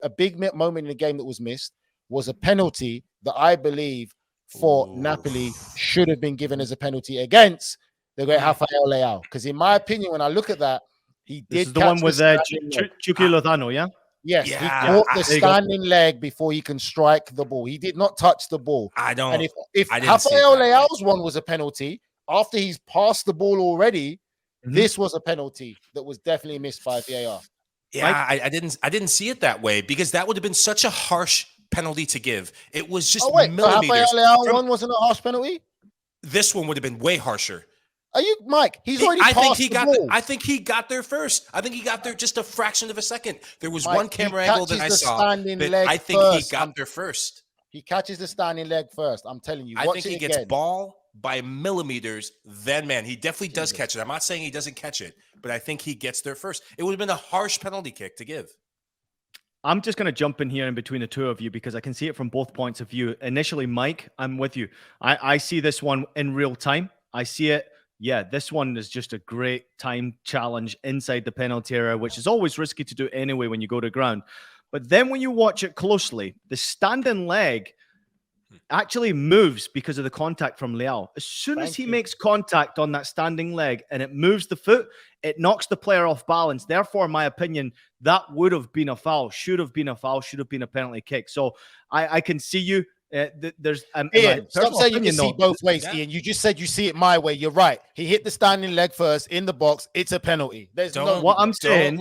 a big moment in the game that was missed was a penalty that I believe for Napoli should have been given as a penalty against the great Rafael Leao. Because in my opinion, when I look at that, he This did is the catch one with Chucky Lozano, yeah? Yes, he caught the standing leg before he can strike the ball. He did not touch the ball. And if Rafael Leao's one was a penalty, after he's passed the ball already, this was a penalty that was definitely missed by VAR. Yeah, I didn't see it that way, because that would have been such a harsh penalty to give. It was just millimeters. Rafael Leao one wasn't a harsh penalty? This one would have been way harsher. Are you, Mike? He's already passed the ball. I think he got there first. I think he got there just a fraction of a second. There was one camera angle that I saw that I think he got there first. He catches the standing leg first. I'm telling you. I think he gets ball by millimeters. Then, man, he definitely does catch it. I'm not saying he doesn't catch it, but I think he gets there first. It would have been a harsh penalty kick to give. I'm just going to jump in here in between the two of you because I can see it from both points of view. Initially, Mike, I'm with you. I see this one in real time. I see it. Yeah, this one is just a great time challenge inside the penalty area, which is always risky to do anyway when you go to ground. But then when you watch it closely, the standing leg actually moves because of the contact from Leao. As soon as he makes contact on that standing leg and it moves the foot, it knocks the player off balance. Therefore, in my opinion, that would have been a foul, should have been a foul, should have been a penalty kick. So I can see you. There's Ian, stop saying you can see both ways, Ian. You just said you see it my way. You're right. He hit the standing leg first in the box. It's a penalty. There's no. What I'm saying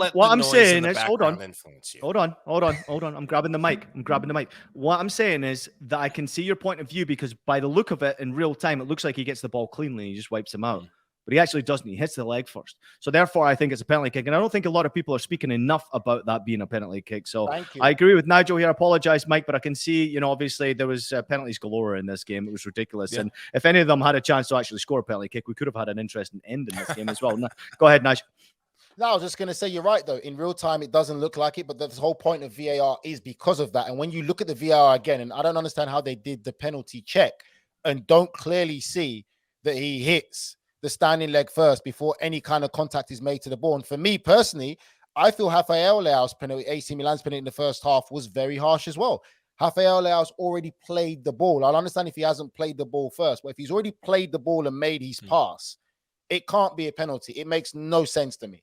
is, hold on. I'm grabbing the mic. What I'm saying is that I can see your point of view because by the look of it in real time, it looks like he gets the ball cleanly and he just wipes him out. But he actually doesn't. He hits the leg first. So therefore, I think it's a penalty kick. And I don't think a lot of people are speaking enough about that being a penalty kick. So I agree with Nigel here. I apologize, Mike, but I can see, obviously there was penalties galore in this game. It was ridiculous. Yeah. And if any of them had a chance to actually score a penalty kick, we could have had an interesting end in this game as well. Go ahead, Nigel. No, I was just going to say, you're right, though. In real time, it doesn't look like it, but the whole point of VAR is because of that. And when you look at the VAR again, and I don't understand how they did the penalty check and don't clearly see that he hits the standing leg first before any kind of contact is made to the ball. And for me personally, I feel Rafael Leao's penalty, AC Milan's penalty in the first half was very harsh as well. Rafael Leao's already played the ball. I'll understand if he hasn't played the ball first, but if he's already played the ball and made his pass, it can't be a penalty. It makes no sense to me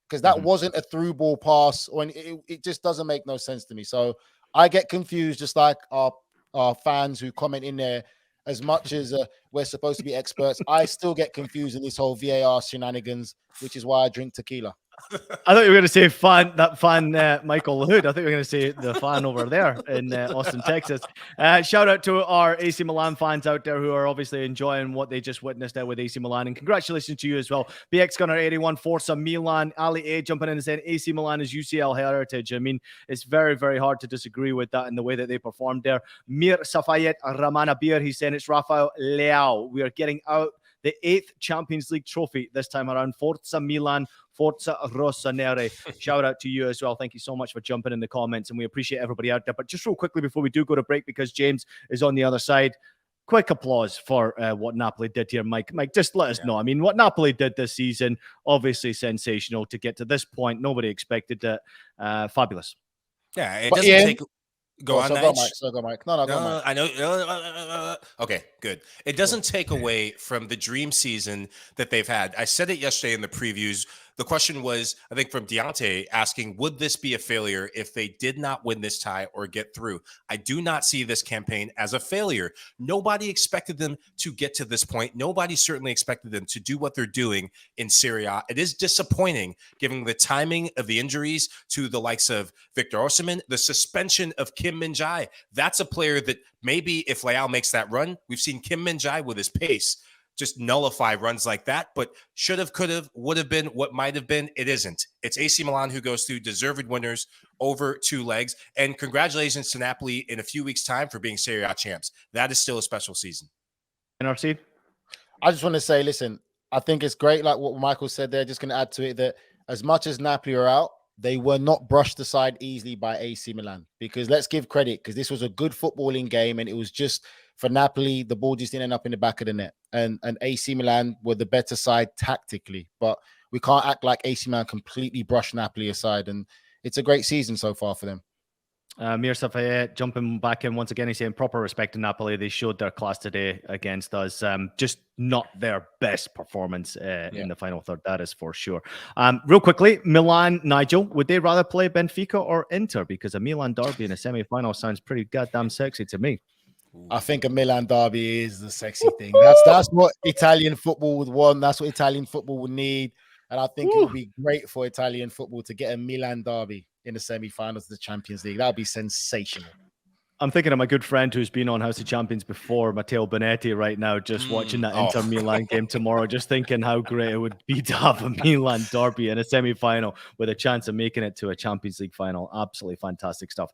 because that wasn't a through ball pass, or it just doesn't make no sense to me. So I get confused, just like our fans who comment in there. As much as we're supposed to be experts, I still get confused in this whole VAR shenanigans, which is why I drink tequila. I thought you were going to say fan Michael Hood. I thought you were going to say the fan over there in Austin, Texas. Shout out to our AC Milan fans out there who are obviously enjoying what they just witnessed there with AC Milan. And congratulations to you as well. BX Gunner 81, Forza Milan, Ali A jumping in and saying AC Milan is UCL heritage. I mean, it's very, very hard to disagree with that and the way that they performed there. Mir Safayet Ramana Bir, he's saying it's Rafael Leao. We are getting out the 8th Champions League trophy this time around. Forza Milan, Forza Rossoneri. Shout out to you as well. Thank you so much for jumping in the comments, and we appreciate everybody out there. But just real quickly before we do go to break, because James is on the other side, quick applause for what Napoli did here, Mike. Mike, just let us know. I mean, what Napoli did this season, obviously sensational to get to this point. Nobody expected it. Fabulous. Yeah, it doesn't take... Go on, Mike. Go, Mike. No, go, Mike. I know. Okay, good. It doesn't take away from the dream season that they've had. I said it yesterday in the previews. The question was, I think, from Deontay asking, would this be a failure if they did not win this tie or get through? I do not see this campaign as a failure. Nobody expected them to get to this point. Nobody certainly expected them to do what they're doing in Serie A. It is disappointing given the timing of the injuries to the likes of Victor Osimhen, the suspension of Kim Min-jae. That's a player that maybe if Leao makes that run, we've seen Kim Min-jae with his pace just nullify runs like that, but should have, could have, would have been, what might have been. It isn't. It's AC Milan who goes through, deserved winners over 2 legs. And congratulations to Napoli in a few weeks' time for being Serie A champs. That is still a special season. NRC? I just want to say, listen, I think it's great, like what Michael said there, just going to add to it, that as much as Napoli are out, they were not brushed aside easily by AC Milan, because let's give credit, because this was a good footballing game, and it was just, for Napoli, the ball just didn't end up in the back of the net. And AC Milan were the better side tactically. But we can't act like AC Milan completely brushed Napoli aside. And it's a great season so far for them. Mir Safayette jumping back in once again. He's saying proper respect to Napoli. They showed their class today against us. Just not their best performance in the final third. That is for sure. Real quickly, Milan, Nigel, would they rather play Benfica or Inter? Because a Milan derby in a semi-final sounds pretty goddamn sexy to me. I think a Milan derby is the sexy thing. That's what Italian football would want. That's what Italian football would need. And I think it would be great for Italian football to get a Milan derby in the semi-finals of the Champions League. That would be sensational. I'm thinking of my good friend who's been on House of Champions before, Matteo Bonetti, right now, just watching that Inter Milan game tomorrow, just thinking how great it would be to have a Milan derby in a semi-final with a chance of making it to a Champions League final. Absolutely fantastic stuff.